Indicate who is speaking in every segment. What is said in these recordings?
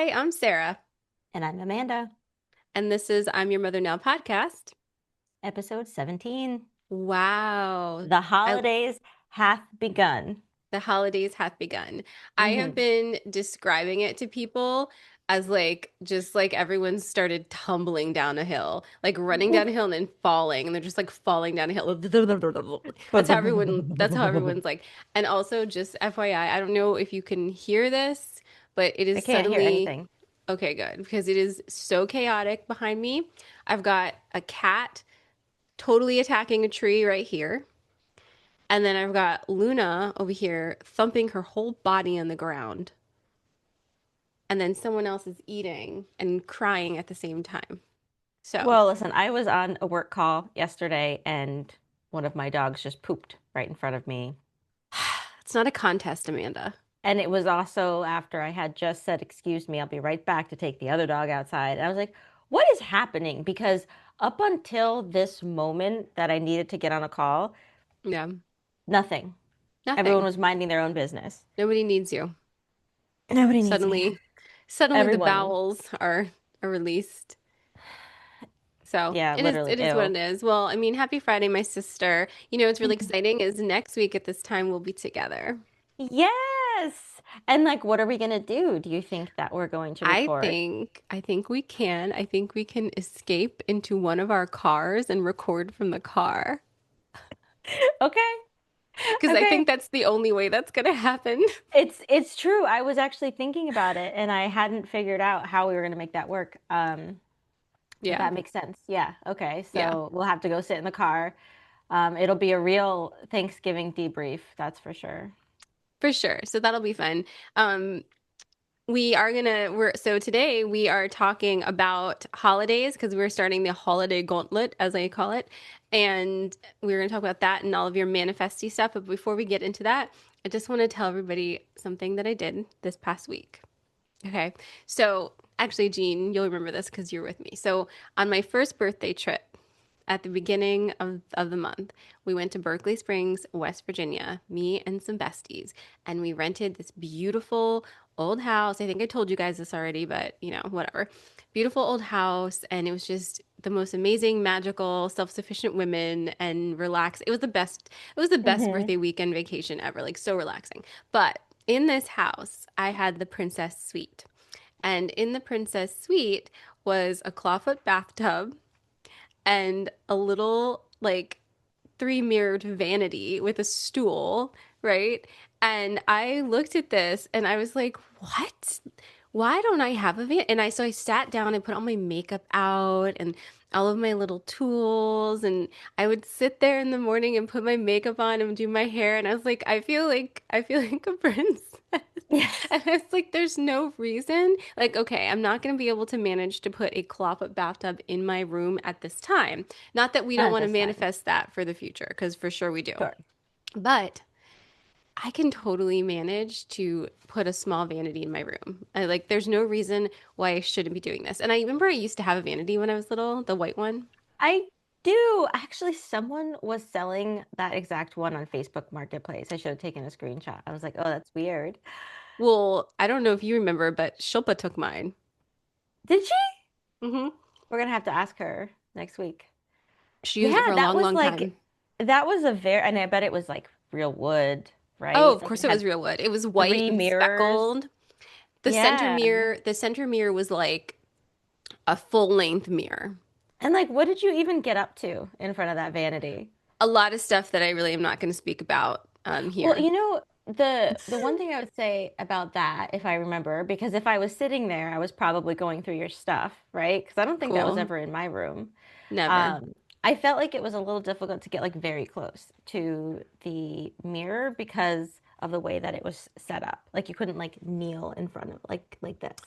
Speaker 1: Hi, I'm Sarah,
Speaker 2: And I'm Amanda,
Speaker 1: and this is I'm Your Mother Now podcast.
Speaker 2: episode 17.
Speaker 1: Wow.
Speaker 2: The
Speaker 1: I,
Speaker 2: holidays hath begun.
Speaker 1: the holidays have begun. I have
Speaker 2: Hmm.
Speaker 1: been describing it to people as just like everyone started tumbling down a hill, like running down a hill and then falling, and they're just like falling down a hill. That's how everyone's like. And also, just FYI, I don't know if you can hear this, but it
Speaker 2: I
Speaker 1: is
Speaker 2: can't hear
Speaker 1: suddenly
Speaker 2: anything.
Speaker 1: okay, good, because it is so chaotic behind me. I've got a cat totally attacking a tree right here. And then I've got Luna over here thumping her whole body on the ground. And then someone else is eating and crying at the same time. So
Speaker 2: Well, listen, I was on a work call yesterday and one of my dogs just pooped right in front of me.
Speaker 1: it's not a contest, Amanda.
Speaker 2: And it was also after I had just said, "Excuse me, I'll be right back to take the other dog outside." And I was like, what is happening? Because up until this moment that I needed to get on a call,
Speaker 1: Yeah,
Speaker 2: nothing. Everyone
Speaker 1: nothing.
Speaker 2: was minding their own business.
Speaker 1: Nobody needs you.
Speaker 2: Nobody needs me.
Speaker 1: Suddenly the
Speaker 2: Everyone.
Speaker 1: bowels are released. So
Speaker 2: Yeah, literally.
Speaker 1: it is what
Speaker 2: Ew.
Speaker 1: it is. Well, I mean, happy Friday, my sister. You know, what's really exciting is next week at this time we'll be together.
Speaker 2: Yes. And like, what are we gonna do? Do you think that we're going to record?
Speaker 1: I think we can. I think we can escape into one of our cars and record from the car.
Speaker 2: Okay.
Speaker 1: Because I
Speaker 2: Okay.
Speaker 1: think that's the only way that's gonna happen.
Speaker 2: It's true. I was actually thinking about it and I hadn't figured out how we were gonna make that work. But
Speaker 1: Yeah.
Speaker 2: that makes sense. Yeah. Okay.
Speaker 1: Yeah.
Speaker 2: So we'll have to go sit in the car. It'll be a real Thanksgiving debrief, that's for sure.
Speaker 1: For sure. So that'll be fun. Um, we're so today we are talking about holidays because we're starting the holiday gauntlet, as I call it. And we're gonna talk about that and all of your manifesty stuff. But before we get into that, I just want to tell everybody something that I did this past week. Okay. So actually, Jean, you'll remember this because you're with me. So on my first birthday trip at the beginning of the month, we went to Berkeley Springs, West Virginia, me and some besties, and we rented this beautiful old house. I think I told you guys this already, but whatever. Beautiful old house, and it was just the most amazing, magical, self-sufficient women and relaxed. It was the best
Speaker 2: Hmm.
Speaker 1: birthday weekend vacation ever, like so relaxing. But in this house, I had the princess suite. And in the princess suite was a clawfoot bathtub and a little like three mirrored vanity with a stool, right? And I looked at this and I was like, what? Why don't I have a van? And I sat down and put all my makeup out and all of my little tools, and I would sit there in the morning and put my makeup on and do my hair, and I was like, I feel like a princess.
Speaker 2: Yes.
Speaker 1: And it's like there's no reason. Like, okay, I'm not going to be able to manage to put a clawfoot bathtub in my room at this time. Not that we don't
Speaker 2: Not
Speaker 1: want to
Speaker 2: this time.
Speaker 1: manifest that for the future, because for sure we do.
Speaker 2: Sure.
Speaker 1: But I can totally manage to put a small vanity in my room. There's no reason why I shouldn't be doing this. And I remember I used to have a vanity when I was little, the white one.
Speaker 2: I do. Actually, someone was selling that exact one on Facebook Marketplace. I should have taken a screenshot. I was like, oh, that's weird.
Speaker 1: Well, I don't know if you remember, but Shilpa took mine.
Speaker 2: Did she?
Speaker 1: Hmm.
Speaker 2: We're gonna have to ask her next week.
Speaker 1: She used it
Speaker 2: Yeah,
Speaker 1: for a
Speaker 2: that
Speaker 1: long,
Speaker 2: was
Speaker 1: long
Speaker 2: like
Speaker 1: time.
Speaker 2: that was a very, and I bet it was like real wood,
Speaker 1: Oh,
Speaker 2: right?
Speaker 1: of
Speaker 2: Like
Speaker 1: course
Speaker 2: it
Speaker 1: it was
Speaker 2: had
Speaker 1: real wood. It was white
Speaker 2: three
Speaker 1: and
Speaker 2: mirrors.
Speaker 1: speckled.
Speaker 2: Yeah.
Speaker 1: The center mirror was like a full length mirror.
Speaker 2: And like, what did you even get up to in front of that vanity?
Speaker 1: A lot of stuff that I really am not going to speak about
Speaker 2: Well,
Speaker 1: here.
Speaker 2: the one thing I would say about that, if I remember, because if I was sitting there, I was probably going through your stuff, right? Because I don't think that was
Speaker 1: Cool.
Speaker 2: ever in my room.
Speaker 1: Never.
Speaker 2: Um, I felt like it was a little difficult to get like very close to the mirror because of the way that it was set up. Like you couldn't like kneel in front of like this.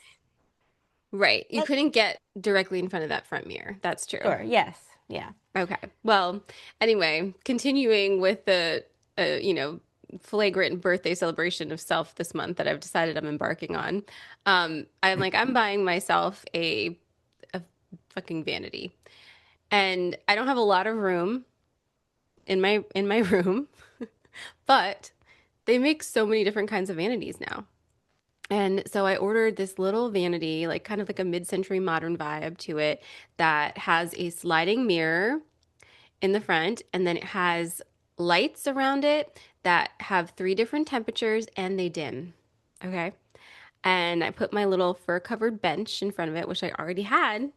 Speaker 1: Right. You
Speaker 2: But
Speaker 1: couldn't get directly in front of that front mirror. That's true.
Speaker 2: sure, yes, yeah.
Speaker 1: Okay. Well, anyway, continuing with the, flagrant birthday celebration of self this month that I've decided I'm embarking on. I'm buying myself a fucking vanity. And I don't have a lot of room in my room, but they make so many different kinds of vanities now. And so I ordered this little vanity, like kind of like a mid-century modern vibe to it, that has a sliding mirror in the front, and then it has lights around it that have three different temperatures and they dim. Okay. And I put my little fur covered bench in front of it, which I already had,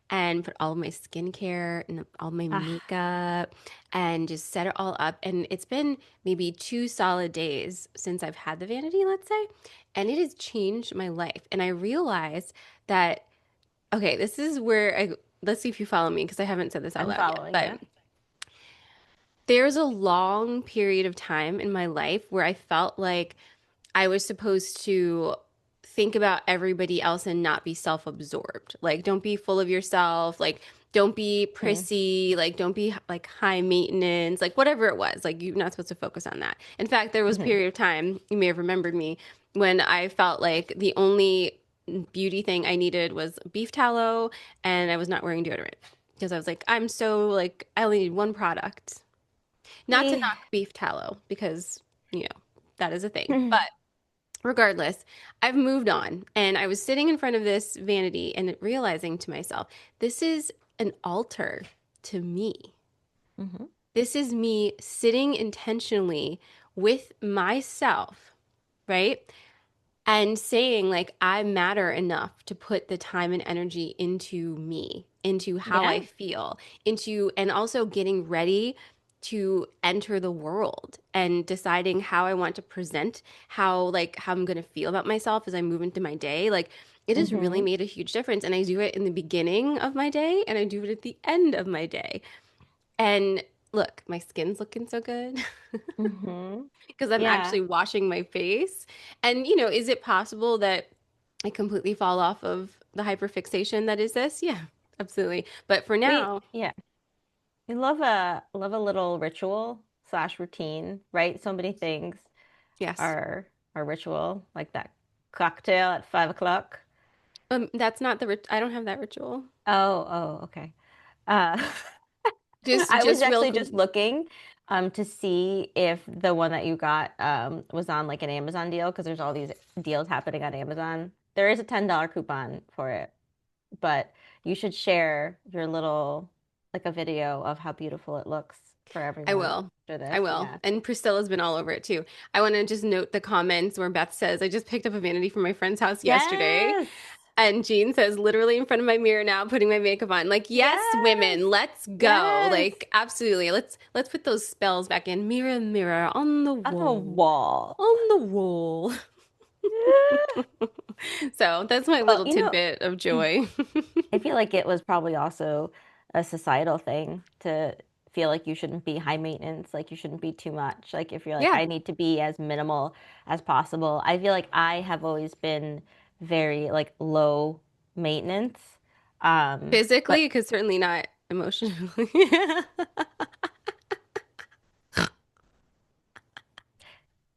Speaker 1: and put all of my skincare and all my
Speaker 2: Ah,
Speaker 1: makeup and just set it all up. And it's been maybe 2 solid days since I've had the vanity, let's say, and it has changed my life. And I realized that, okay, this is where let's see if you follow me because I haven't said this out
Speaker 2: I'm
Speaker 1: loud yet,
Speaker 2: following
Speaker 1: but
Speaker 2: you.
Speaker 1: there's a long period of time in my life where I felt like I was supposed to think about everybody else and not be self-absorbed. Like, don't be full of yourself. Like, don't be
Speaker 2: Hmm.
Speaker 1: prissy. Like, don't be like high maintenance. Like, whatever it was. Like, you're not supposed to focus on that. In fact, there was a
Speaker 2: Hmm.
Speaker 1: period of time, you may have remembered me, when I felt like the only beauty thing I needed was beef tallow and I was not wearing deodorant. Because I was like, I'm so like, I only need one product. Not to
Speaker 2: Eh.
Speaker 1: knock beef tallow because, you know, that is a thing. But regardless, I've moved on. And I was sitting in front of this vanity and realizing to myself, this is an altar to me.
Speaker 2: Hmm.
Speaker 1: This is me sitting intentionally with myself, right? And saying like I matter enough to put the time and energy into me, into how
Speaker 2: Yeah.
Speaker 1: I feel, into and also getting ready to enter the world and deciding how I want to present, how I'm going to feel about myself as I move into my day. Like it has really
Speaker 2: Hmm.
Speaker 1: made a huge difference and I do it in the beginning of my day and I do it at the end of my day. And look, my skin's looking so good.
Speaker 2: Hmm.
Speaker 1: Because I'm
Speaker 2: Yeah.
Speaker 1: actually washing my face. And, you know, is it possible that I completely fall off of the hyperfixation that is this? Yeah, absolutely. But for now,
Speaker 2: Yeah. We love a little ritual slash routine, right? So many things
Speaker 1: yes.
Speaker 2: are ritual, like that cocktail at 5 o'clock.
Speaker 1: That's not the I don't have that ritual.
Speaker 2: Oh, okay. Uh,
Speaker 1: Just
Speaker 2: I was
Speaker 1: just real
Speaker 2: actually just looking to see if the one that you got was on like an Amazon deal because there's all these deals happening on Amazon. There is a $10 coupon for it, but you should share your little like a video of how beautiful it looks for
Speaker 1: I
Speaker 2: everyone
Speaker 1: will.
Speaker 2: after
Speaker 1: I
Speaker 2: this.
Speaker 1: will.
Speaker 2: Yeah.
Speaker 1: And Priscilla's been all over it too. I want to just note the comments where Beth says, I just picked up a vanity from my friend's house yesterday.
Speaker 2: Yes.
Speaker 1: And Jean says, literally in front of my mirror now, putting my makeup on. Like, yes,
Speaker 2: Yes.
Speaker 1: women, let's go.
Speaker 2: Yes.
Speaker 1: Like, absolutely. Let's put those spells back in. Mirror, mirror on the
Speaker 2: On the
Speaker 1: wall.
Speaker 2: wall.
Speaker 1: On the wall. So that's my
Speaker 2: Well,
Speaker 1: little tidbit of joy.
Speaker 2: I feel like it was probably also a societal thing to feel like you shouldn't be high maintenance, like you shouldn't be too much. Like if you're like,
Speaker 1: Yeah.
Speaker 2: I need to be as minimal as possible. I feel like I have always been very like low maintenance.
Speaker 1: Physically,
Speaker 2: But
Speaker 1: because certainly not emotionally.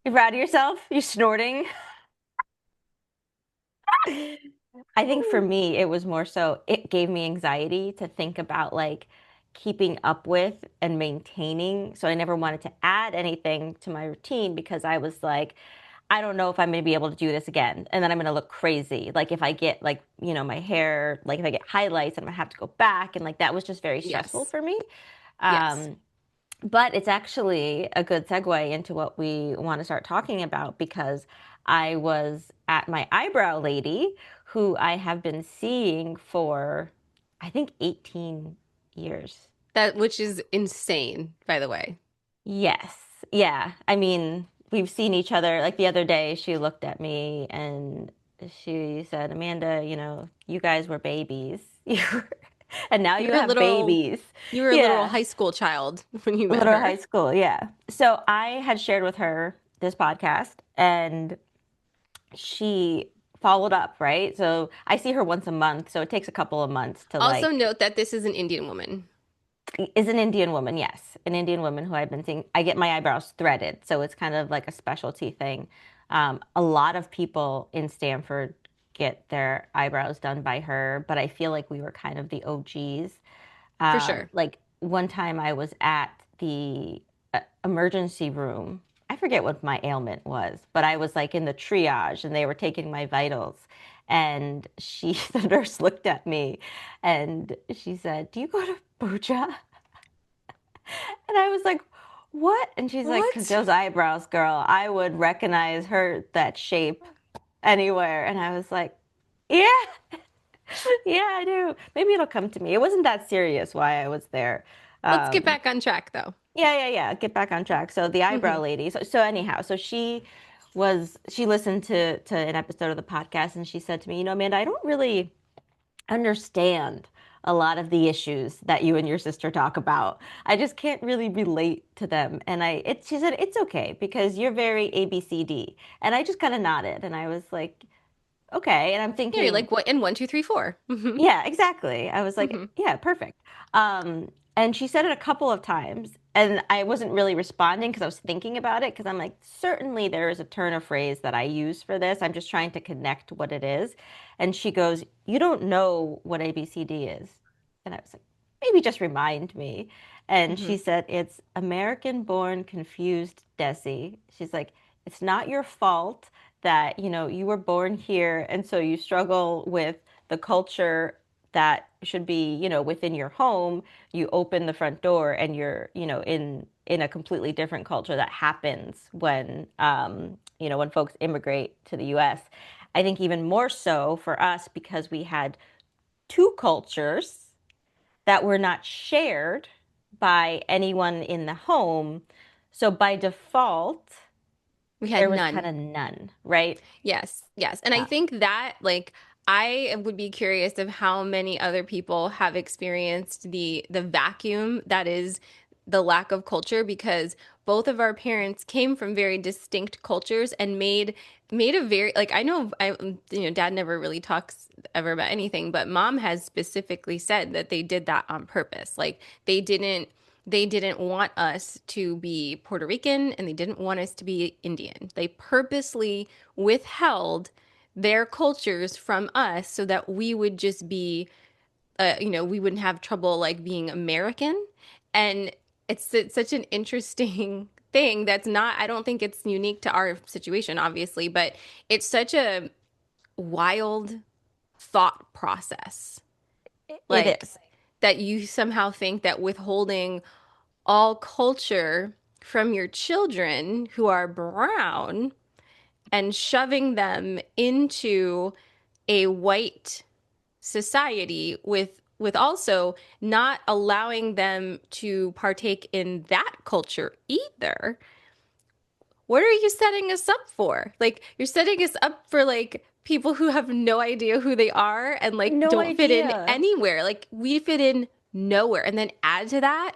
Speaker 2: you're proud of yourself? You're snorting? I think for me, it was more so it gave me anxiety to think about like keeping up with and maintaining. So I never wanted to add anything to my routine because I was like, I don't know if I'm going to be able to do this again. And then I'm going to look crazy. Like if I get like, my hair, like if I get highlights, I'm going to have to go back. And like that was just very stressful
Speaker 1: Yes.
Speaker 2: for me.
Speaker 1: Yes.
Speaker 2: Um, but it's actually a good segue into what we want to start talking about because I was at my eyebrow lady who I have been seeing for, I think, 18 years.
Speaker 1: That which is insane, by the way.
Speaker 2: Yes. Yeah. I mean, we've seen each other. Like the other day, she looked at me and she said, Amanda, you guys were babies. And now
Speaker 1: You
Speaker 2: you
Speaker 1: were a
Speaker 2: have
Speaker 1: little
Speaker 2: babies.
Speaker 1: you were a literal
Speaker 2: Yeah.
Speaker 1: high school child when you met
Speaker 2: Little
Speaker 1: her.
Speaker 2: high school, yeah. So I had shared with her this podcast and she followed up, right? So I see her once a month, so it takes a couple of months to
Speaker 1: Also
Speaker 2: like
Speaker 1: note that this is an Indian woman.
Speaker 2: is an Indian woman, yes. An Indian woman who I've been seeing. I get my eyebrows threaded, so it's kind of like a specialty thing. A lot of people in Stanford get their eyebrows done by her, but I feel like we were kind of the OGs.
Speaker 1: For sure.
Speaker 2: Like one time I was at the emergency room. I forget what my ailment was, but I was like in the triage and they were taking my vitals. And the nurse looked at me and she said, "Do you go to Buja?" And I was like, "What?" And she's like, "'Cause
Speaker 1: What?
Speaker 2: those eyebrows, girl, I would recognize that shape anywhere." And I was like, "Yeah, yeah, I do. Maybe it'll come to me." It wasn't that serious why I was there.
Speaker 1: Let's get
Speaker 2: Um,
Speaker 1: back on track though.
Speaker 2: yeah. Get back on track. So the eyebrow
Speaker 1: Hmm.
Speaker 2: lady. So anyhow, she listened to an episode of the podcast and she said to me, Amanda, I don't really understand a lot of the issues that you and your sister talk about. I just can't really relate to them. And she said, it's okay because you're very ABCD. And I just kind of nodded and I was like, okay. And I'm
Speaker 1: Yeah, you're
Speaker 2: thinking,
Speaker 1: like what in one, two, three, four. Hmm.
Speaker 2: yeah, exactly. I was like,
Speaker 1: Hmm.
Speaker 2: yeah, perfect. And she said it a couple of times, and I wasn't really responding because I was thinking about it because I'm like, certainly there is a turn of phrase that I use for this. I'm just trying to connect what it is. And she goes, "You don't know what ABCD is." And I was like, maybe just remind me. And
Speaker 1: Hmm.
Speaker 2: she said, it's American born confused Desi. She's like, it's not your fault that, you were born here and so you struggle with the culture that should be, within your home. You open the front door and you're, in a completely different culture that happens when folks immigrate to the US. I think even more so for us because we had two cultures that were not shared by anyone in the home. So by default,
Speaker 1: We had
Speaker 2: there was kind
Speaker 1: none.
Speaker 2: of none, right?
Speaker 1: Yes, yes. And I
Speaker 2: Yeah.
Speaker 1: think that like I would be curious of how many other people have experienced the vacuum that is the lack of culture because both of our parents came from very distinct cultures and made a very like I know dad never really talks ever about anything, but mom has specifically said that they did that on purpose. Like they didn't want us to be Puerto Rican and they didn't want us to be Indian. They purposely withheld their cultures from us so that we would just be, we wouldn't have trouble like being American. And it's such an interesting thing that's not, I don't think it's unique to our situation, obviously, but it's such a wild thought process.
Speaker 2: It
Speaker 1: Like
Speaker 2: is.
Speaker 1: that you somehow think that withholding all culture from your children who are brown and shoving them into a white society with also not allowing them to partake in that culture either. What are you setting us up for? Like you're setting us up for like people who have no idea who they are and like
Speaker 2: No
Speaker 1: don't fit in
Speaker 2: idea.
Speaker 1: anywhere. Like we fit in nowhere. And then add to that,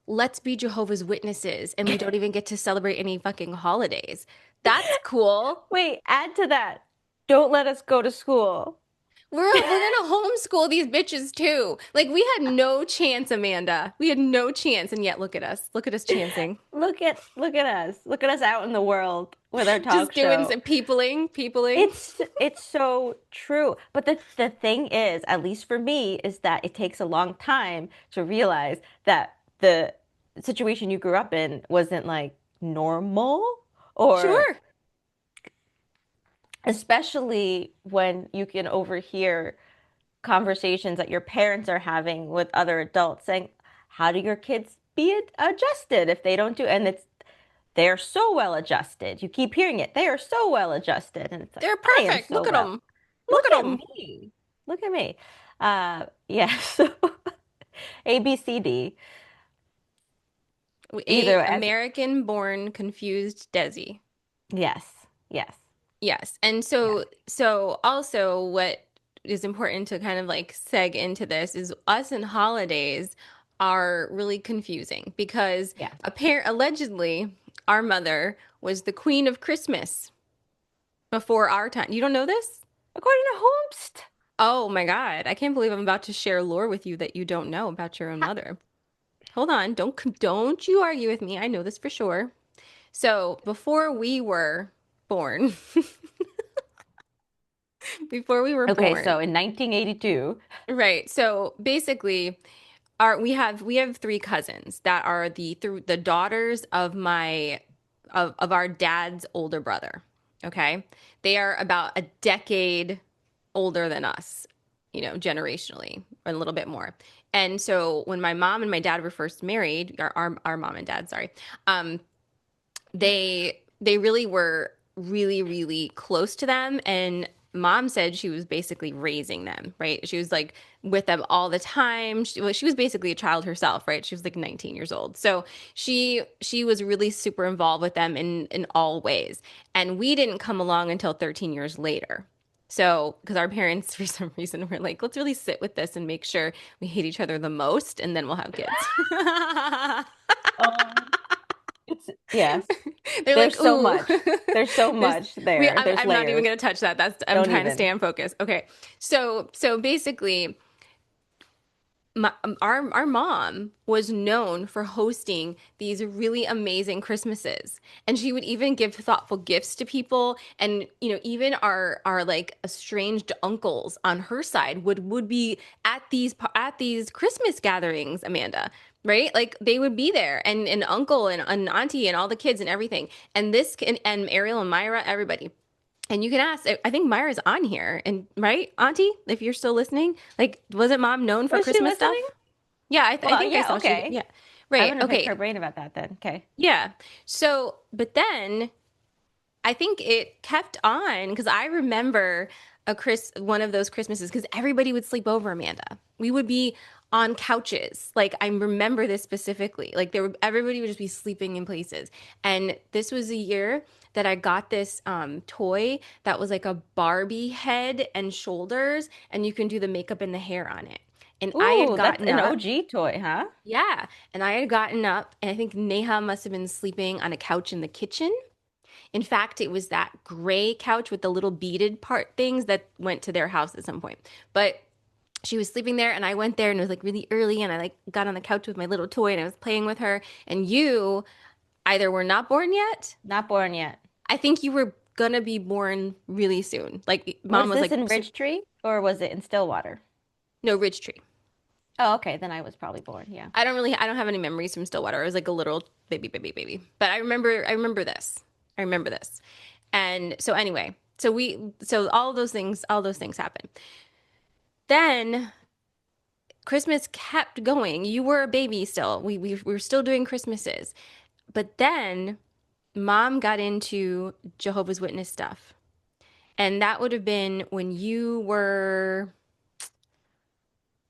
Speaker 1: let's be Jehovah's Witnesses and we don't even get to celebrate any fucking holidays. That's cool.
Speaker 2: Wait, add to that. Don't let us go to school.
Speaker 1: We're gonna homeschool these bitches too. Like we had no chance, Amanda. We had no chance, and yet look at us. Look at us chancing.
Speaker 2: Look at us. Look at us out in the world with our
Speaker 1: Just
Speaker 2: talk
Speaker 1: doing
Speaker 2: show.
Speaker 1: some peopling.
Speaker 2: It's so true. But the thing is, at least for me, is that it takes a long time to realize that the situation you grew up in wasn't like normal, or
Speaker 1: Sure.
Speaker 2: especially when you can overhear conversations that your parents are having with other adults saying, how do your kids be adjusted if they don't do, and they're so well adjusted. You keep hearing it. They are so well adjusted. And it's like,
Speaker 1: They're
Speaker 2: I am
Speaker 1: perfect.
Speaker 2: so
Speaker 1: Look at
Speaker 2: well.
Speaker 1: them. Look
Speaker 2: Look
Speaker 1: at
Speaker 2: at
Speaker 1: them.
Speaker 2: me. Look at me. Yeah, so ABCD,
Speaker 1: A
Speaker 2: either as,
Speaker 1: American-born confused Desi.
Speaker 2: yes, yes,
Speaker 1: Yes. And
Speaker 2: yes,
Speaker 1: so also what is important to kind of like seg into this is us and holidays are really confusing because
Speaker 2: yes.
Speaker 1: allegedly our mother was the queen of Christmas before our time. You don't know this?
Speaker 2: According to Holmst.
Speaker 1: Oh my God. I can't believe I'm about to share lore with you that you don't know about your own mother. Hold on. Don't you argue with me. I know this for sure. So, before we were born, before we were
Speaker 2: Okay,
Speaker 1: born,
Speaker 2: so in 1982,
Speaker 1: right. So basically, our we have three cousins that are the daughters of my of our dad's older brother. Okay. They are about a decade older than us, generationally, or a little bit more. And so when my mom and my dad were first married, our mom and dad, sorry, um, they really were really close to them, and mom said she was basically raising them, right? She was like with them all the time. She was basically a child herself, right? She was like 19 years old. So she was really super involved with them in all ways. And we didn't come along until 13 years later. So, because our parents, for some reason, were like, let's really sit with this and make sure we hate each other the most, and then we'll have kids.
Speaker 2: Oh, it's yes.
Speaker 1: They're
Speaker 2: There's
Speaker 1: like,
Speaker 2: so
Speaker 1: ooh,
Speaker 2: much. There's so
Speaker 1: there's
Speaker 2: much there. There's
Speaker 1: I'm not even
Speaker 2: layers.
Speaker 1: gonna touch that. I'm
Speaker 2: Don't
Speaker 1: trying to stay
Speaker 2: even.
Speaker 1: on focus. Okay. So basically, our mom was known for hosting these really amazing Christmases, and she would even give thoughtful gifts to people. And even our like estranged uncles on her side would be at these Christmas gatherings, Amanda. Right? Like they would be there, and uncle and auntie and all the kids and everything. And Ariel and Myra, everybody. And you can ask, I think Myra's on here. And right, Auntie, if you're still listening, like, wasn't mom known for
Speaker 2: Was she
Speaker 1: Christmas
Speaker 2: listening?
Speaker 1: stuff? Yeah, I
Speaker 2: Well,
Speaker 1: think I
Speaker 2: yeah,
Speaker 1: saw she,
Speaker 2: okay.
Speaker 1: yeah.
Speaker 2: I'm
Speaker 1: Right.
Speaker 2: gonna pick her
Speaker 1: Okay.
Speaker 2: brain about that then. Okay.
Speaker 1: Yeah. So, but then I think it kept on because I remember one of those Christmases because everybody would sleep over, Amanda. We would be on couches. Like I remember this specifically. Like everybody would just be sleeping in places. And this was a year that I got this toy that was like a Barbie head and shoulders, and you can do the makeup and the hair on it. And I had
Speaker 2: Ooh, that's
Speaker 1: gotten
Speaker 2: an
Speaker 1: up.
Speaker 2: OG toy, huh?
Speaker 1: Yeah. And I had gotten up, and I think Neha must have been sleeping on a couch in the kitchen. In fact, it was that gray couch with the little beaded part things that went to their house at some point. But she was sleeping there, and I went there, and it was like really early, and I like got on the couch with my little toy and I was playing with her. And you either were not born yet.
Speaker 2: Not born yet.
Speaker 1: I think you were gonna be born really soon. Like mom
Speaker 2: Was
Speaker 1: was
Speaker 2: this
Speaker 1: like
Speaker 2: in Ridgetree or was it in Stillwater?
Speaker 1: no, Ridge Tree.
Speaker 2: Oh, okay. Then I was probably born. Yeah.
Speaker 1: I don't have any memories from Stillwater. I was like a little baby. But I remember this. I remember this. And so anyway, so all those things happen. Then Christmas kept going. You were a baby still. We were still doing Christmases. But then mom got into Jehovah's Witness stuff. And that would have been when you were,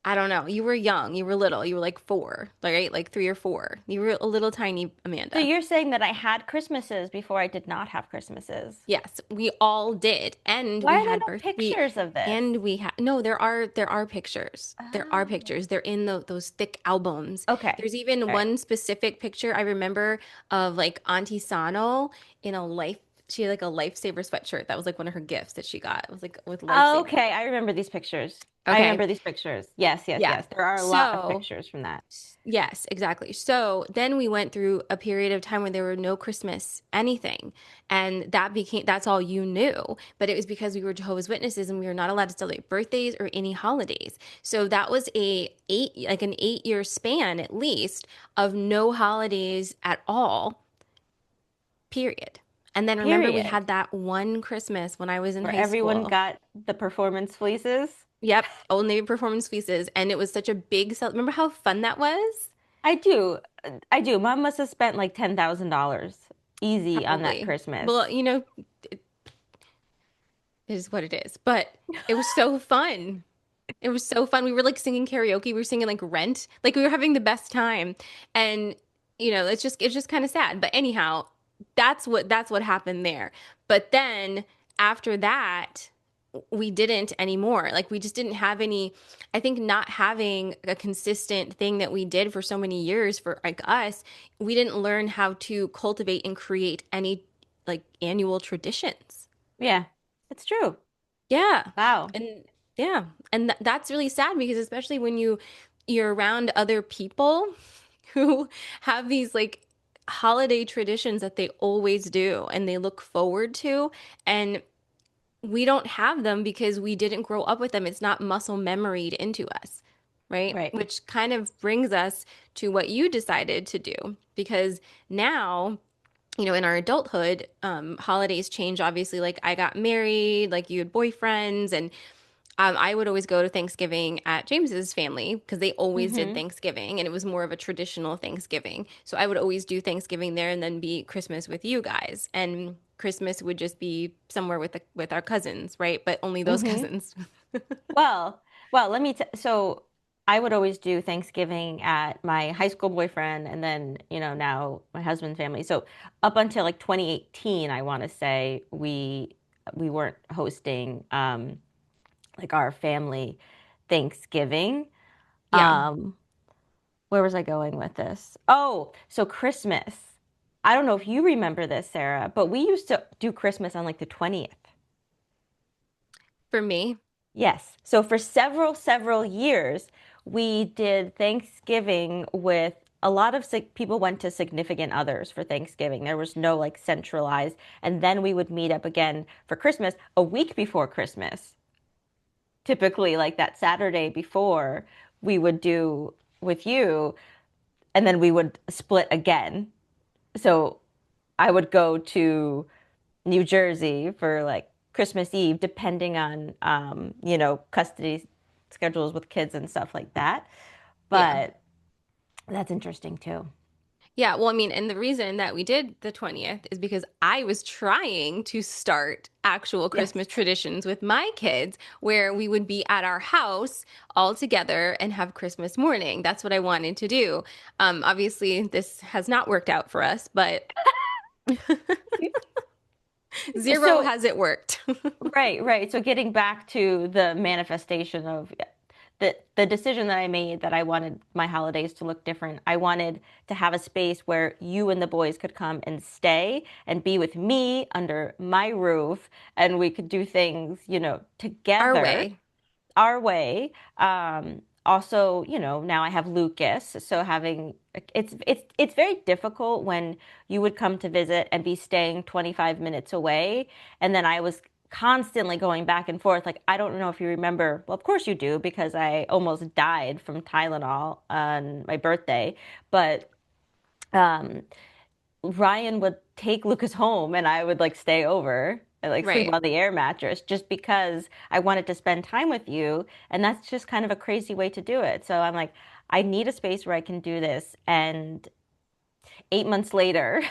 Speaker 1: I don't know, you were young, you were little, you were like four, right? Like 3 or 4. You were a little tiny
Speaker 2: So
Speaker 1: Amanda.
Speaker 2: you're saying that I had Christmases before I did not have Christmases.
Speaker 1: Yes, we all did. And
Speaker 2: Why
Speaker 1: we
Speaker 2: are there
Speaker 1: had
Speaker 2: no
Speaker 1: birth we
Speaker 2: pictures of this?
Speaker 1: and we had no, there are pictures. There are
Speaker 2: Oh,
Speaker 1: pictures. They're in those thick albums.
Speaker 2: okay.
Speaker 1: There's even
Speaker 2: All right.
Speaker 1: one specific picture I remember of like Auntie Sano in a life she had like a lifesaver sweatshirt. That was like one of her gifts that she got. It was like with lifesaver.
Speaker 2: Okay, I remember these pictures. I
Speaker 1: Okay.
Speaker 2: remember these pictures. Yes, yes,
Speaker 1: Yeah.
Speaker 2: yes. There are a lot of
Speaker 1: So
Speaker 2: pictures from that.
Speaker 1: yes, exactly. So then we went through a period of time where there were no Christmas anything. And that's all you knew. But it was because we were Jehovah's Witnesses and we were not allowed to celebrate birthdays or any holidays. So that was an 8-year span at least of no holidays at all, period. And then remember we
Speaker 2: Period.
Speaker 1: had that one Christmas when I was in
Speaker 2: Where
Speaker 1: high
Speaker 2: everyone
Speaker 1: school.
Speaker 2: got the performance fleeces.
Speaker 1: Yep, only performance pieces. And it was such a remember how fun that was?
Speaker 2: I do. I do. Mom must have spent like $10,000 easy on that
Speaker 1: Probably.
Speaker 2: Christmas.
Speaker 1: Well, it is what it is. But it was so fun. It was so fun. We were like singing karaoke. We were singing like Rent. Like we were having the best time. And it's just kind of sad. But anyhow, that's what happened there. But then after that, we didn't anymore. Like we just didn't have any, I think not having a consistent thing that we did for so many years for like us, we didn't learn how to cultivate and create any like annual traditions.
Speaker 2: Yeah, it's true.
Speaker 1: Yeah.
Speaker 2: Wow.
Speaker 1: And yeah, and that's really sad because especially when you're around other people who have these like holiday traditions that they always do and they look forward to, and we don't have them because we didn't grow up with them. It's not muscle memoried into us, right?
Speaker 2: Right.
Speaker 1: Which kind of brings us to what you decided to do because now in our adulthood, holidays change. Obviously, like I got married, like you had boyfriends, and I would always go to Thanksgiving at James's family because they always did
Speaker 2: Mm-hmm.
Speaker 1: Thanksgiving, and it was more of a traditional Thanksgiving. So I would always do Thanksgiving there, and then be Christmas with you guys, and Christmas would just be somewhere with our cousins, right? But only those
Speaker 2: Mm-hmm.
Speaker 1: cousins.
Speaker 2: Well, let me so I would always do Thanksgiving at my high school boyfriend and then, now my husband's family. So up until like 2018, I want to say we weren't hosting like our family Thanksgiving.
Speaker 1: Yeah,
Speaker 2: Um where was I going with this? Oh, so Christmas. I don't know if you remember this, Sarah, but we used to do Christmas on like the 20th.
Speaker 1: for me.
Speaker 2: Yes. So for several years, we did Thanksgiving with a lot of people went to significant others for Thanksgiving. There was no like centralized. And then we would meet up again for Christmas a week before Christmas. Typically, like that Saturday before, we would do with you, and then we would split again. So I would go to New Jersey for like Christmas Eve, depending on custody schedules with kids and stuff like that.
Speaker 1: Yeah.
Speaker 2: But that's interesting too.
Speaker 1: Yeah, well, I mean, and the reason that we did the 20th is because I was trying to start actual
Speaker 2: Yes.
Speaker 1: Christmas traditions with my kids where we would be at our house all together and have Christmas morning. That's what I wanted to do. Obviously, this has not worked out for us, but zero
Speaker 2: So
Speaker 1: has it worked.
Speaker 2: right, right. So getting back to the manifestation of the decision that I made that I wanted my holidays to look different. I wanted to have a space where you and the boys could come and stay and be with me under my roof, and we could do things,
Speaker 1: Our
Speaker 2: together
Speaker 1: way.
Speaker 2: our way. Also, now I have Lucas, so having it's very difficult when you would come to visit and be staying 25 minutes away, and then I was constantly going back and forth. Like, I don't know if you remember. Well, of course you do, because I almost died from Tylenol on my birthday. But um, Ryan would take Lucas home and I would like stay over and like sleep
Speaker 1: Right.
Speaker 2: on the air mattress just because I wanted to spend time with you. And that's just kind of a crazy way to do it. So I'm like, I need a space where I can do this. And 8 months later,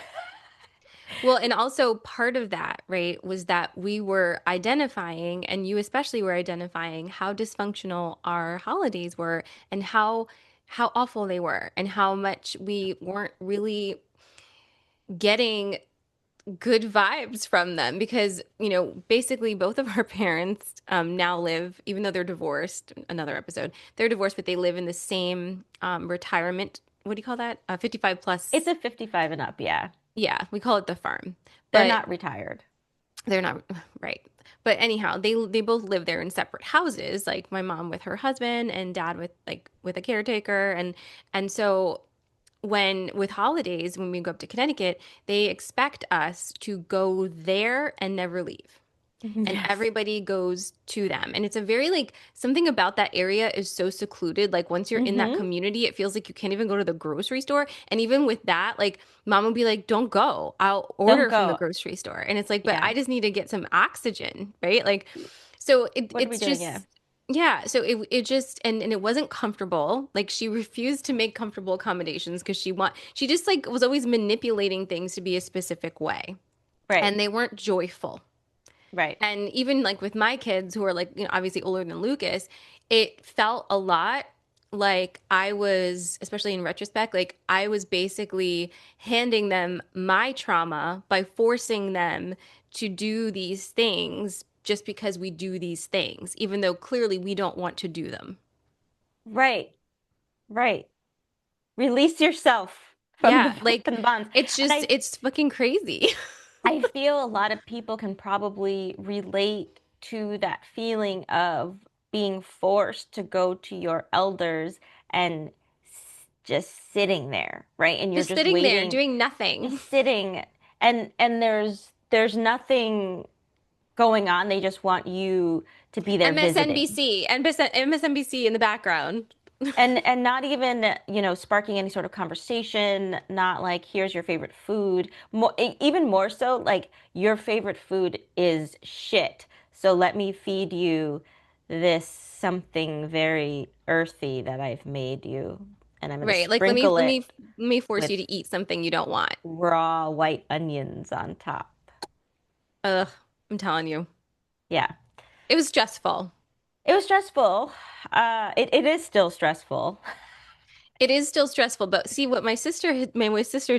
Speaker 1: Well, and also part of that, right, was that we were identifying, and you especially were identifying how dysfunctional our holidays were and how awful they were and how much we weren't really getting good vibes from them because, basically both of our parents now live, even though they're divorced, another episode, they're divorced, but they live in the same retirement, what do you call that? 55
Speaker 2: it's
Speaker 1: plus.
Speaker 2: a 55 and up. Yeah.
Speaker 1: Yeah, we call it the farm.
Speaker 2: They're
Speaker 1: But
Speaker 2: not retired.
Speaker 1: they're not right. But anyhow, they both live there in separate houses, like my mom with her husband and dad with a caretaker and so when with holidays when we go up to Connecticut, they expect us to go there and never leave and
Speaker 2: Yes.
Speaker 1: everybody goes to them. And it's a very like something about that area is so secluded. Like once you're in that
Speaker 2: Mm-hmm.
Speaker 1: community, it feels like you can't even go to the grocery store. And even with that, like mom would be like, "Don't go. I'll
Speaker 2: Don't
Speaker 1: order from the
Speaker 2: go.
Speaker 1: grocery store." And it's like, "But
Speaker 2: Yeah.
Speaker 1: I just need to get some oxygen, right?" Like so
Speaker 2: What are we
Speaker 1: it's
Speaker 2: doing? Yeah.
Speaker 1: just yeah, so it just and it wasn't comfortable. Like she refused to make comfortable accommodations because she just like was always manipulating things to be a specific way.
Speaker 2: Right.
Speaker 1: And they weren't joyful.
Speaker 2: Right.
Speaker 1: And even like with my kids who are like, obviously older than Lucas, it felt a lot like I was, especially in retrospect, like I was basically handing them my trauma by forcing them to do these things just because we do these things, even though clearly we don't want to do them.
Speaker 2: Right. Right. Release yourself from the
Speaker 1: Yeah, like
Speaker 2: from the bonds.
Speaker 1: it's
Speaker 2: And
Speaker 1: just, it's fucking crazy.
Speaker 2: I feel a lot of people can probably relate to that feeling of being forced to go to your elders and just sitting there, right? And you're
Speaker 1: Just
Speaker 2: just
Speaker 1: sitting there
Speaker 2: waiting,
Speaker 1: doing nothing.
Speaker 2: just sitting, and there's nothing going on. They just want you to be there visiting.
Speaker 1: MSNBC, MSNBC in the background.
Speaker 2: And not even, sparking any sort of conversation, not like here's your favorite food. Even more so, like your favorite food is shit. So let me feed you this something very earthy that I've made you, and I'm going to
Speaker 1: Right. Like let me
Speaker 2: sprinkle
Speaker 1: let
Speaker 2: it
Speaker 1: me let me force you
Speaker 2: with
Speaker 1: to eat something you don't want.
Speaker 2: raw white onions on top.
Speaker 1: Ugh, I'm telling you.
Speaker 2: Yeah.
Speaker 1: It was stressful.
Speaker 2: It was stressful. It is still stressful.
Speaker 1: It is still stressful, but see what my sister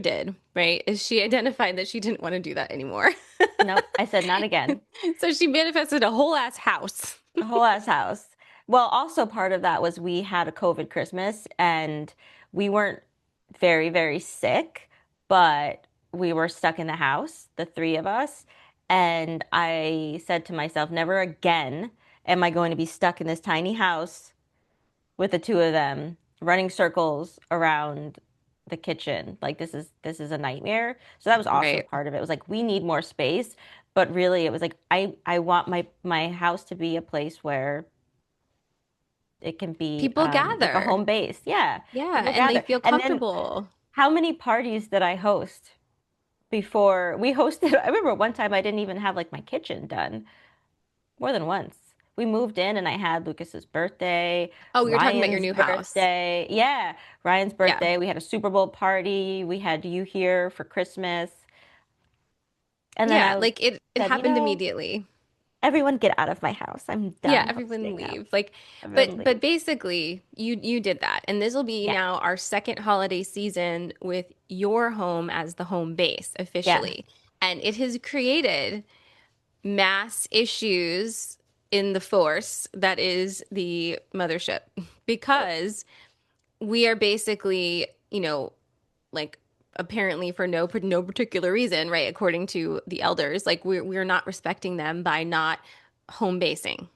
Speaker 1: did, right, is she identified that she didn't want to do that anymore.
Speaker 2: Nope. I said not again.
Speaker 1: So she manifested a whole ass house.
Speaker 2: A whole ass house. Well, also part of that was we had a COVID Christmas and we weren't very, very sick, but we were stuck in the house, the three of us. And I said to myself, never again am I going to be stuck in this tiny house with the two of them running circles around the kitchen. Like this is a nightmare. So that was also
Speaker 1: Right.
Speaker 2: part of it. It was like we need more space, but really it was like I want my house to be a place where it can be
Speaker 1: People
Speaker 2: like a
Speaker 1: gather.
Speaker 2: home base. Yeah,
Speaker 1: Yeah,
Speaker 2: people
Speaker 1: and they
Speaker 2: gather.
Speaker 1: feel
Speaker 2: And then
Speaker 1: comfortable.
Speaker 2: how many parties did I host before we hosted? I remember one time I didn't even have like my kitchen done more than once. We moved in and I had Lucas's birthday,
Speaker 1: Oh, we were talking about your
Speaker 2: Ryan's
Speaker 1: new house.
Speaker 2: birthday. Yeah, Ryan's
Speaker 1: Yeah.
Speaker 2: birthday. We had a Super Bowl party. We had you here for Christmas. And then
Speaker 1: Yeah,
Speaker 2: I
Speaker 1: like it
Speaker 2: said,
Speaker 1: happened immediately.
Speaker 2: everyone get out of my house. I'm
Speaker 1: Yeah,
Speaker 2: done
Speaker 1: everyone
Speaker 2: hosting
Speaker 1: leave.
Speaker 2: them.
Speaker 1: Like,
Speaker 2: Everyone
Speaker 1: but
Speaker 2: leave.
Speaker 1: basically, you did that, and this will be
Speaker 2: Yeah.
Speaker 1: now our second holiday season with your home as the home base
Speaker 2: Yeah.
Speaker 1: officially, and it has created mass issues in the force that is the mothership because we are basically, like apparently for no particular reason, right? According to the elders, like we're not respecting them by not home basing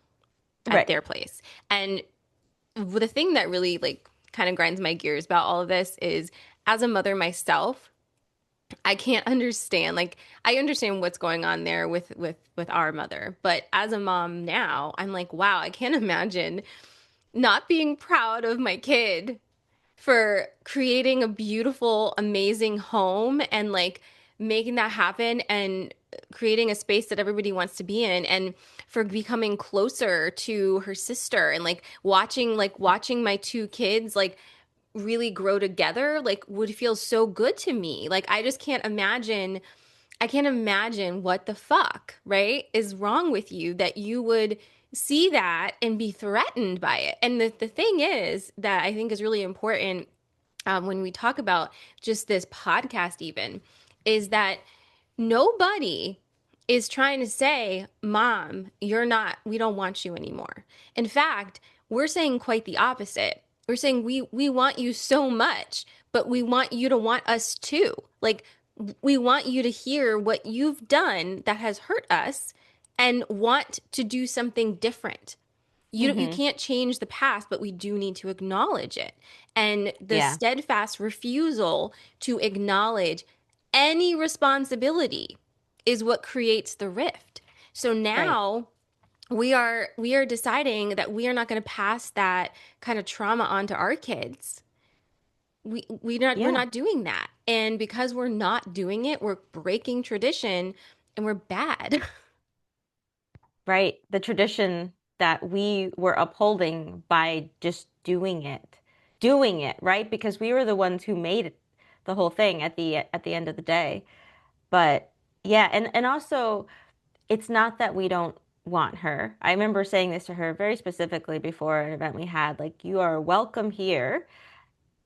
Speaker 1: at
Speaker 2: Right.
Speaker 1: their place. And the thing that really like kind of grinds my gears about all of this is as a mother myself, I can't understand like I understand what's going on there with our mother, but as a mom now, I'm like, wow, I can't imagine not being proud of my kid for creating a beautiful, amazing home and like making that happen and creating a space that everybody wants to be in and for becoming closer to her sister and like watching my two kids like really grow together like would feel so good to me. Like I can't imagine what the fuck, right, is wrong with you that you would see that and be threatened by it. And the thing is that I think is really important when we talk about just this podcast, even, is that nobody is trying to say, Mom, we don't want you anymore. In fact, we're saying quite the opposite. We're saying we want you so much, but we want you to want us too. Like, we want you to hear what you've done that has hurt us and want to do something different. You
Speaker 2: Mm-hmm.
Speaker 1: can't change the past, but we do need to acknowledge it. And the
Speaker 2: Yeah.
Speaker 1: steadfast refusal to acknowledge any responsibility is what creates the rift. So
Speaker 2: Right.
Speaker 1: now we are deciding that we are not going to pass that kind of trauma on to our kids. We're
Speaker 2: Yeah.
Speaker 1: not doing that. And because we're not doing it, we're breaking tradition and we're bad.
Speaker 2: Right. The tradition that we were upholding by just doing it. Doing it, right? Because we were the ones who made it, the whole thing at the end of the day. But yeah, and also it's not that we don't want her. I remember saying this to her very specifically before an event we had, like you are welcome here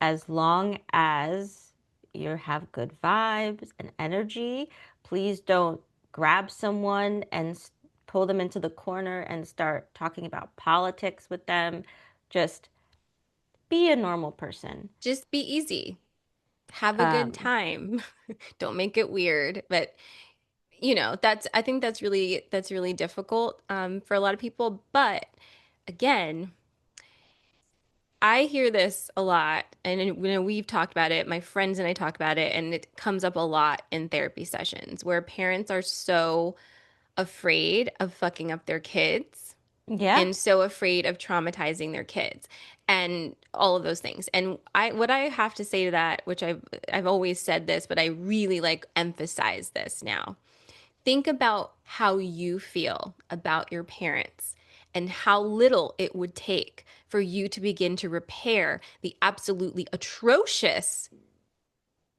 Speaker 2: as long as you have good vibes and energy. Please don't grab someone and pull them into the corner and start talking about politics with them. Just be a normal person.
Speaker 1: Just be easy. Have a good
Speaker 2: Um,
Speaker 1: time. Don't make it weird. But that's I think that's really difficult for a lot of people. But again, I hear this a lot, and we've talked about it. My friends and I talk about it, and it comes up a lot in therapy sessions where parents are so afraid of fucking up their kids
Speaker 2: Yeah.
Speaker 1: and so afraid of traumatizing their kids and all of those things. And I what I have to say to that, which I've always said this, but I really like emphasize this now. Think about how you feel about your parents and how little it would take for you to begin to repair the absolutely atrocious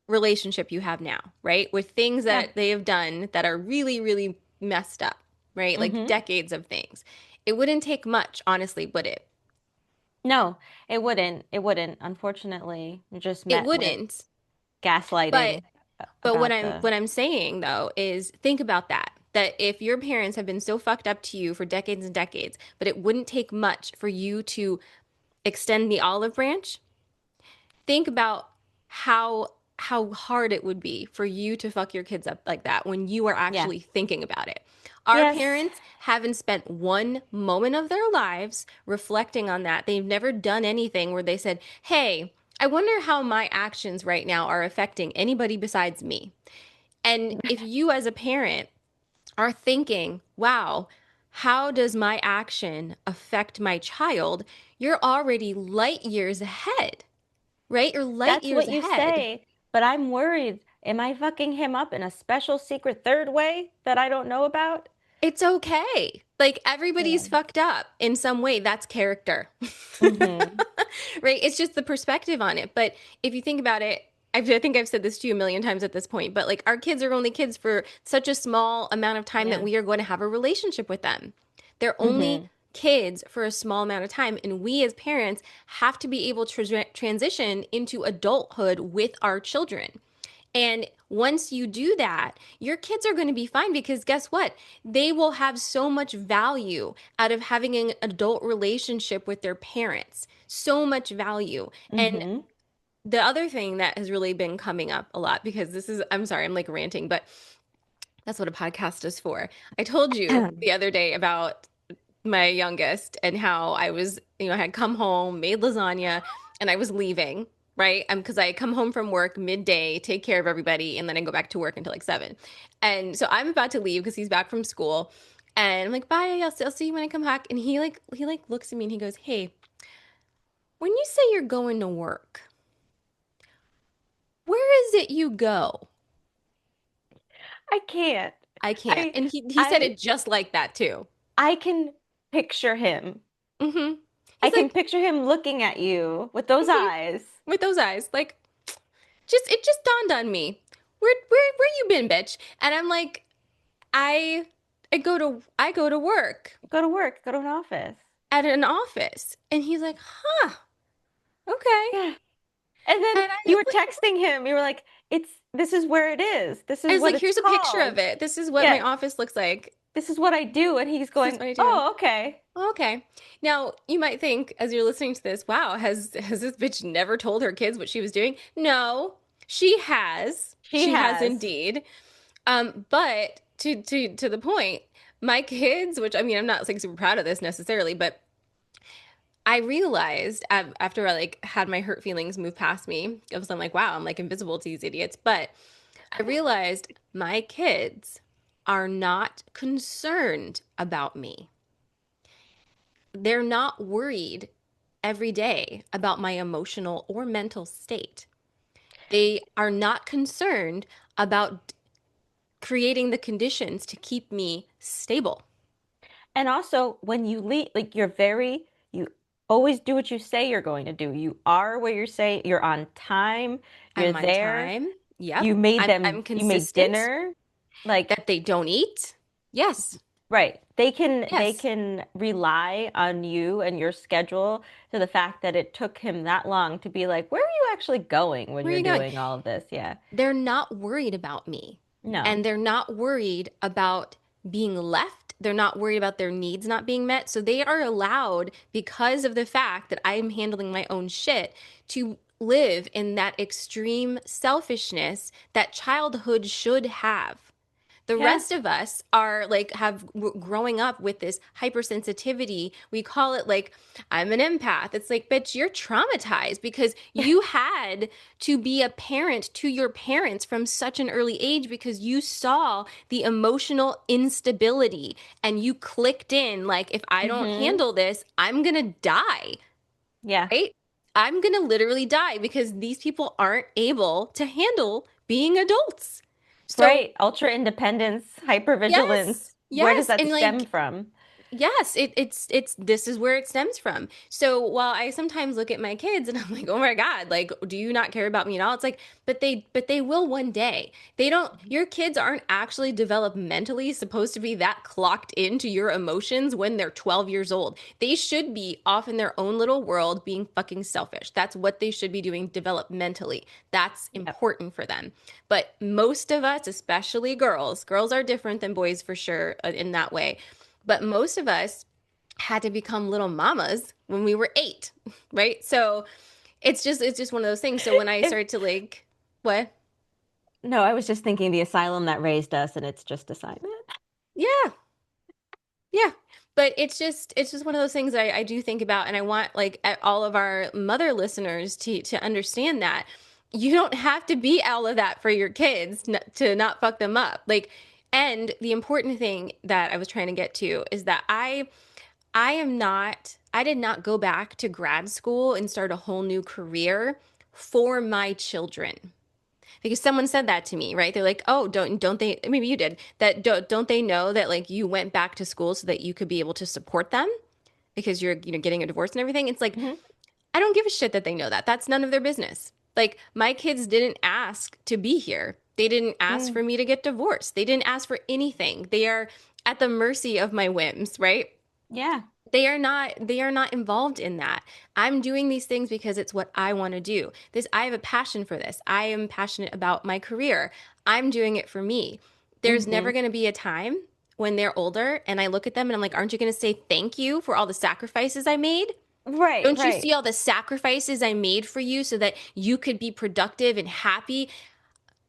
Speaker 1: relationship you have now, right? With things
Speaker 2: Yeah.
Speaker 1: that they have done that are really, really messed up, right? Like
Speaker 2: Mm-hmm.
Speaker 1: decades of things. It wouldn't take much, honestly, would it?
Speaker 2: No, it wouldn't. It wouldn't. Unfortunately, you're just
Speaker 1: It
Speaker 2: met with
Speaker 1: wouldn't. But
Speaker 2: gaslighting
Speaker 1: but what
Speaker 2: about
Speaker 1: I'm
Speaker 2: the,
Speaker 1: what I'm saying though is think about that. That if your parents have been so fucked up to you for decades and decades, but it wouldn't take much for you to extend the olive branch, think about how how hard it would be for you to fuck your kids up like that when you are
Speaker 2: yeah.
Speaker 1: actually thinking about it. Our
Speaker 2: Yes.
Speaker 1: parents haven't spent one moment of their lives reflecting on that. They've never done anything where they said, "Hey, I wonder how my actions right now are affecting anybody besides me." And if you as a parent are thinking, "Wow, how does my action affect my child?" You're already light years ahead, right? You're light
Speaker 2: That's
Speaker 1: years
Speaker 2: what you
Speaker 1: ahead.
Speaker 2: say, but I'm worried. Am I fucking him up in a special secret third way that I don't know about?
Speaker 1: It's okay. Like
Speaker 2: Yeah.
Speaker 1: everybody's fucked up in some way. That's character,
Speaker 2: Mm-hmm.
Speaker 1: right? It's just the perspective on it. But if you think about it, I think I've said this to you a million times at this point, but like our kids are only kids for such a small amount of time that
Speaker 2: Yeah.
Speaker 1: we are going to have a relationship with them. They're only
Speaker 2: Mm-hmm.
Speaker 1: kids for a small amount of time. And we as parents have to be able to transition into adulthood with our children. And once you do that, your kids are going to be fine because guess what? They will have so much value out of having an adult relationship with their parents. So much value. And
Speaker 2: Mm-hmm.
Speaker 1: the other thing that has really been coming up a lot because this is, I'm sorry, I'm like ranting, but that's what a podcast is for. I told you the other day about my youngest and how I was, I had come home, made lasagna, and I was leaving, right? Because I come home from work midday, take care of everybody, and then I go back to work until like 7. And so I'm about to leave because he's back from school. And I'm like, bye, I'll see you when I come back. And he looks at me and he goes, hey, when you say you're going to work, where is it you go?
Speaker 2: I can't.
Speaker 1: I can't.
Speaker 2: I
Speaker 1: And he said
Speaker 2: I
Speaker 1: it just like that too.
Speaker 2: I can picture him.
Speaker 1: hmm
Speaker 2: I
Speaker 1: He's
Speaker 2: can
Speaker 1: like,
Speaker 2: picture him looking at you with those
Speaker 1: mhm,
Speaker 2: eyes.
Speaker 1: with those eyes, like, just it just dawned on me. Where you been, bitch? And I'm like, I I go to work
Speaker 2: Go to work, go to an office.
Speaker 1: at an office. And he's like, huh, okay.
Speaker 2: Yeah. And then
Speaker 1: And
Speaker 2: you were texting him. You were like, "It's this is where it is. This
Speaker 1: I
Speaker 2: is
Speaker 1: was
Speaker 2: what
Speaker 1: like,
Speaker 2: it's
Speaker 1: here's a picture of
Speaker 2: called.
Speaker 1: it. This is what my
Speaker 2: Yeah,
Speaker 1: office looks like.
Speaker 2: this is what I do." And he's
Speaker 1: This is
Speaker 2: going,
Speaker 1: what I do.
Speaker 2: "Oh, okay."
Speaker 1: Okay. Now, you might think as you're listening to this, wow, has this bitch never told her kids what she was doing? No, she has.
Speaker 2: She
Speaker 1: She has
Speaker 2: has.
Speaker 1: indeed. But to the point, my kids, which I mean, I'm not like super proud of this necessarily, but I realized after I like had my hurt feelings move past me, because I'm like, wow, I'm like invisible to these idiots. But I realized my kids are not concerned about me. They're not worried every day about my emotional or mental state. They are not concerned about creating the conditions to keep me stable.
Speaker 2: And also, when you leave, like you always do what you say you're going to do. You are where you're saying you're on time. You're
Speaker 1: I'm on
Speaker 2: there.
Speaker 1: time. Yep. I'm
Speaker 2: You made
Speaker 1: consistent.
Speaker 2: dinner. Like,
Speaker 1: That they don't eat. Yes.
Speaker 2: right. They
Speaker 1: Yes.
Speaker 2: can rely on you and your schedule to the fact that it took him that long to be like, where are you actually going when
Speaker 1: Where are
Speaker 2: you're
Speaker 1: you going?
Speaker 2: doing all of this? Yeah.
Speaker 1: They're not worried about me.
Speaker 2: No.
Speaker 1: And they're not worried about being left. They're not worried about their needs not being met. So they are allowed, because of the fact that I'm handling my own shit, to live in that extreme selfishness that childhood should have. The
Speaker 2: Yeah.
Speaker 1: rest of us are like have growing up with this hypersensitivity. We call it like I'm an empath. It's like, bitch, you're traumatized because you had to be a parent to your parents from such an early age because you saw the emotional instability and you clicked in like if I don't
Speaker 2: Mm-hmm.
Speaker 1: handle this, I'm going to die,
Speaker 2: Yeah.
Speaker 1: right? I'm going to literally die because these people aren't able to handle being adults. So,
Speaker 2: Right. Ultra independence, hypervigilance.
Speaker 1: yes.
Speaker 2: Where does
Speaker 1: Yes,
Speaker 2: that
Speaker 1: and
Speaker 2: stem
Speaker 1: like
Speaker 2: from?
Speaker 1: yes, it's this is where it stems from. So while I sometimes look at my kids and I'm like, "Oh my God, like do you not care about me at all?" It's like, but they will one day. They don't your kids aren't actually developmentally supposed to be that clocked into your emotions when they're 12 years old. They should be off in their own little world being fucking selfish. That's what they should be doing developmentally. That's
Speaker 2: Yep.
Speaker 1: important for them. But most of us, especially girls are different than boys for sure in that way, but most of us had to become little mamas when we were 8, right? So it's just one of those things. So when I
Speaker 2: If
Speaker 1: start to like what?
Speaker 2: no, I was just thinking the asylum that raised us and it's just assignment.
Speaker 1: Yeah, yeah. But it's just one of those things I do think about, and I want like all of our mother listeners to understand that you don't have to be all of that for your kids to not fuck them up. Like, and the important thing that I was trying to get to is that I did not go back to grad school and start a whole new career for my children. Because someone said that to me, right? They're like, "Oh, don't they maybe you did. That don't they know that like you went back to school so that you could be able to support them because you're, getting a divorce and everything?" It's like,
Speaker 2: Hmm.
Speaker 1: I don't give a shit that they know that. That's none of their business. Like my kids didn't ask to be here. They didn't ask
Speaker 2: Mm.
Speaker 1: for me to get divorced. They didn't ask for anything. They are at the mercy of my whims, right?
Speaker 2: Yeah.
Speaker 1: They are not involved in that. I'm doing these things because it's what I want to do. This I have a passion for this. I am passionate about my career. I'm doing it for me. There's
Speaker 2: Hmm.
Speaker 1: never going to be a time when they're older and I look at them and I'm like, "Aren't you going to say thank you for all the sacrifices I made?
Speaker 2: Right,
Speaker 1: Don't you
Speaker 2: right.
Speaker 1: see all the sacrifices I made for you so that you could be productive and happy?"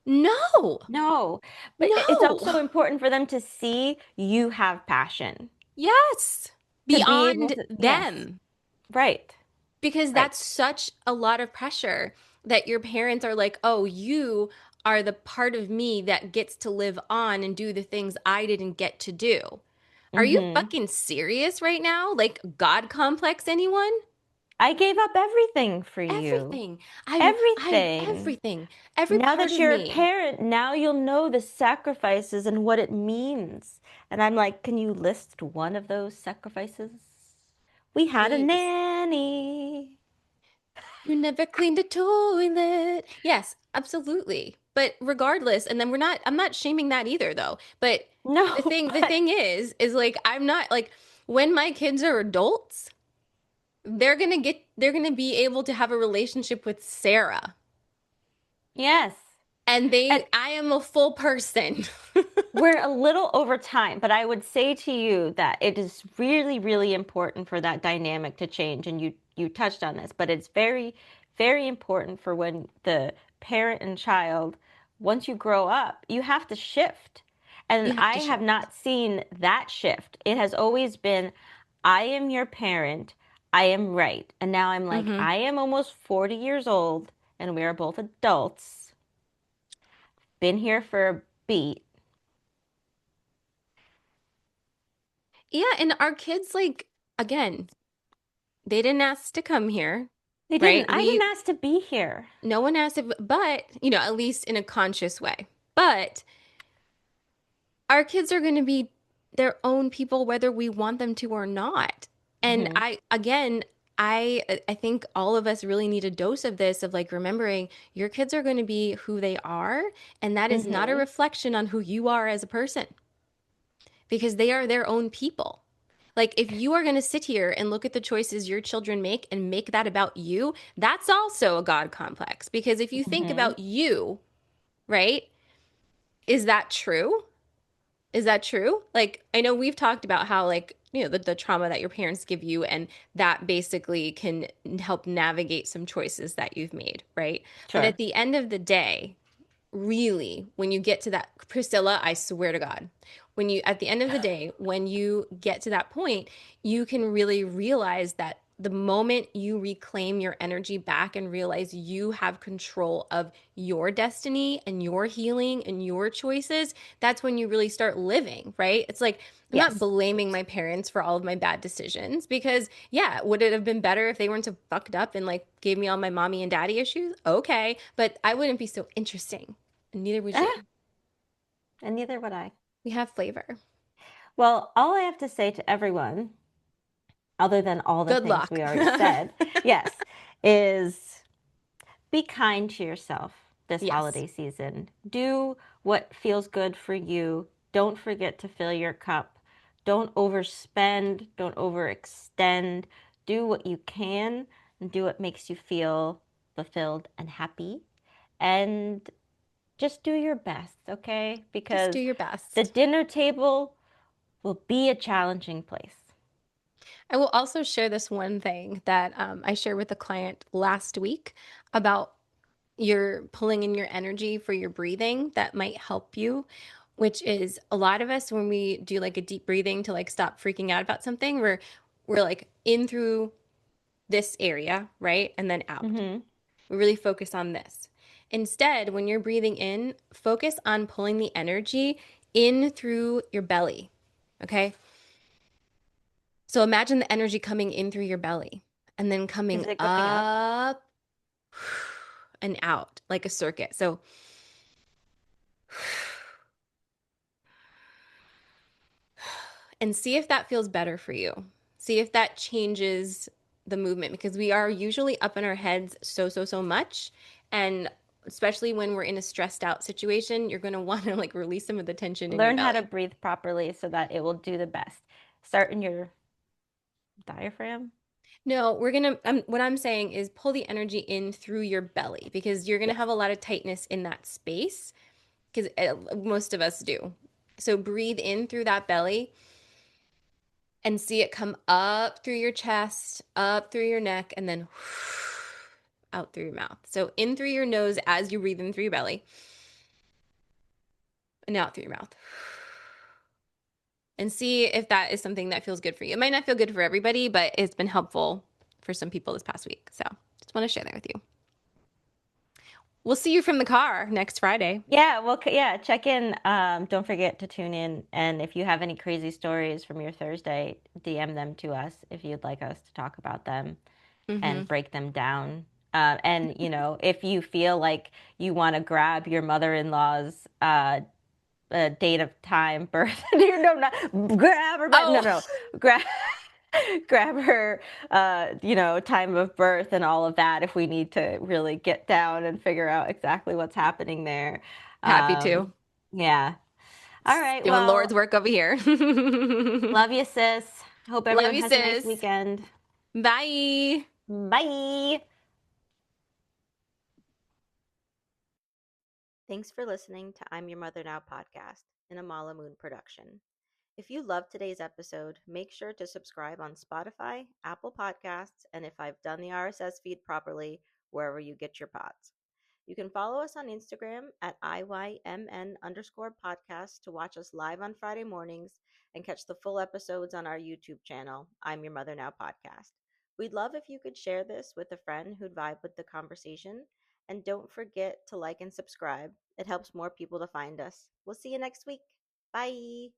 Speaker 1: No.
Speaker 2: No, but it's
Speaker 1: No.
Speaker 2: also important for them to see you have passion,
Speaker 1: Yes.
Speaker 2: to be able
Speaker 1: Beyond
Speaker 2: to, yes,
Speaker 1: them.
Speaker 2: right,
Speaker 1: Because
Speaker 2: right.
Speaker 1: that's such a lot of pressure that your parents are like, "Oh, you are the part of me that gets to live on and do the things I didn't get to do." Are you
Speaker 2: Hmm.
Speaker 1: fucking serious right now? Like God complex anyone?
Speaker 2: I gave up everything for you.
Speaker 1: Everything. I'm
Speaker 2: Everything.
Speaker 1: everything. Every
Speaker 2: Now
Speaker 1: part
Speaker 2: that
Speaker 1: of
Speaker 2: you're a
Speaker 1: me.
Speaker 2: parent, now you'll know the sacrifices and what it means. And I'm like, can you list one of those sacrifices? We had a
Speaker 1: Please.
Speaker 2: nanny.
Speaker 1: You never cleaned the toilet. Yes, absolutely. But regardless, and then I'm not shaming that either though. But the
Speaker 2: No,
Speaker 1: thing the
Speaker 2: but
Speaker 1: thing is like I'm not like when my kids are adults, they're gonna be able to have a relationship with Sarah.
Speaker 2: yes.
Speaker 1: And
Speaker 2: And
Speaker 1: I am a full person.
Speaker 2: we're a little over time, but I would say to you that it is really, really important for that dynamic to change. And you touched on this, but it's very, very important for when the parent and child, once you grow up, you have to shift. And
Speaker 1: You have
Speaker 2: I
Speaker 1: to
Speaker 2: have
Speaker 1: shift.
Speaker 2: not seen that shift. It has always been, I am your parent, I am right. And now I'm like,
Speaker 1: Hmm.
Speaker 2: I am almost 40 years old, and we are both adults, been here for a beat.
Speaker 1: Yeah, and our kids like again, they didn't ask to come here,
Speaker 2: They didn't.
Speaker 1: right?
Speaker 2: I didn't ask to be here.
Speaker 1: No one asked if, but, at least in a conscious way. But our kids are going to be their own people whether we want them to or not. And
Speaker 2: Hmm.
Speaker 1: I think all of us really need a dose of this of like remembering your kids are going to be who they are, and that is not a
Speaker 2: Hmm.
Speaker 1: reflection on who you are as a person because they are their own people. Like if you are going to sit here and look at the choices your children make and make that about you, that's also a God complex because if you think
Speaker 2: Hmm.
Speaker 1: about you, right? Is that true? Is that true? Like, I know we've talked about how, like, the trauma that your parents give you, and that basically can help navigate some choices that you've made, right? But at
Speaker 2: Sure.
Speaker 1: the end of the day, really, when you get to that, Priscilla, I swear to God, when you, at the end of the day, when you get to that point, you can really realize that the moment you reclaim your energy back and realize you have control of your destiny and your healing and your choices, that's when you really start living, right? It's like, I'm not
Speaker 2: Yes.
Speaker 1: blaming my parents for all of my bad decisions because, yeah, would it have been better if they weren't so fucked up and like gave me all my mommy and daddy issues? Okay, but I wouldn't be so interesting. And neither would you.
Speaker 2: And neither would I.
Speaker 1: We have flavor.
Speaker 2: Well, all I have to say to everyone, other than all the
Speaker 1: Good
Speaker 2: things
Speaker 1: luck.
Speaker 2: we already said, yes, is be kind to yourself this
Speaker 1: Yes.
Speaker 2: holiday season. Do what feels good for you. Don't forget to fill your cup. Don't overspend. Don't overextend. Do what you can and do what makes you feel fulfilled and happy. And just do your best, okay?
Speaker 1: Just do
Speaker 2: Because
Speaker 1: your
Speaker 2: the
Speaker 1: best.
Speaker 2: dinner table will be a challenging place.
Speaker 1: I will also share this one thing that I shared with a client last week about your pulling in your energy for your breathing that might help you, which is a lot of us when we do like a deep breathing to like stop freaking out about something, we're like in through this area, right? And then out.
Speaker 2: Mm-hmm.
Speaker 1: We really focus on this. Instead, when you're breathing in, focus on pulling the energy in through your belly. Okay? So imagine the energy coming in through your belly and then coming
Speaker 2: Is it going up?
Speaker 1: up and out like a circuit. So and see if that feels better for you. See if that changes the movement because we are usually up in our heads so much. And especially when we're in a stressed out situation, you're going to want to like release some of the tension in your
Speaker 2: Learn how to
Speaker 1: belly.
Speaker 2: breathe properly so that it will do the best. Start in your diaphragm.
Speaker 1: No, we're going to, what I'm saying is pull the energy in through your belly because you're going to
Speaker 2: Yes.
Speaker 1: have a lot of tightness in that space because most of us do. So breathe in through that belly and see it come up through your chest, up through your neck, and then out through your mouth. So in through your nose as you breathe in through your belly, and out through your mouth. And see if that is something that feels good for you. It might not feel good for everybody, but it's been helpful for some people this past week. So just want to share that with you. We'll see you from the car next Friday.
Speaker 2: Yeah, well, yeah, check in. Don't forget to tune in. And if you have any crazy stories from your Thursday, DM them to us if you'd like us to talk about them
Speaker 1: Mm-hmm.
Speaker 2: and break them down. And, if you feel like you want to grab your mother-in-law's date of time, birth, not grab her, but no,
Speaker 1: Oh,
Speaker 2: no, grab. Grab her time of birth and all of that if we need to really get down and figure out exactly what's happening there.
Speaker 1: happy to.
Speaker 2: Yeah. All right,
Speaker 1: Doing Lord's
Speaker 2: well,
Speaker 1: work over here.
Speaker 2: love you, sis. Hope
Speaker 1: Love
Speaker 2: everyone
Speaker 1: you,
Speaker 2: has a nice
Speaker 1: sis.
Speaker 2: weekend.
Speaker 1: Bye.
Speaker 2: Bye. Thanks for listening to I'm Your Mother Now podcast, an Amala Moon production. If you loved today's episode, make sure to subscribe on Spotify, Apple Podcasts, and if I've done the RSS feed properly, wherever you get your pods. You can follow us on Instagram at IYMN_podcast to watch us live on Friday mornings and catch the full episodes on our YouTube channel, I'm Your Mother Now podcast. We'd love if you could share this with a friend who'd vibe with the conversation. And don't forget to like and subscribe. It helps more people to find us. We'll see you next week. Bye.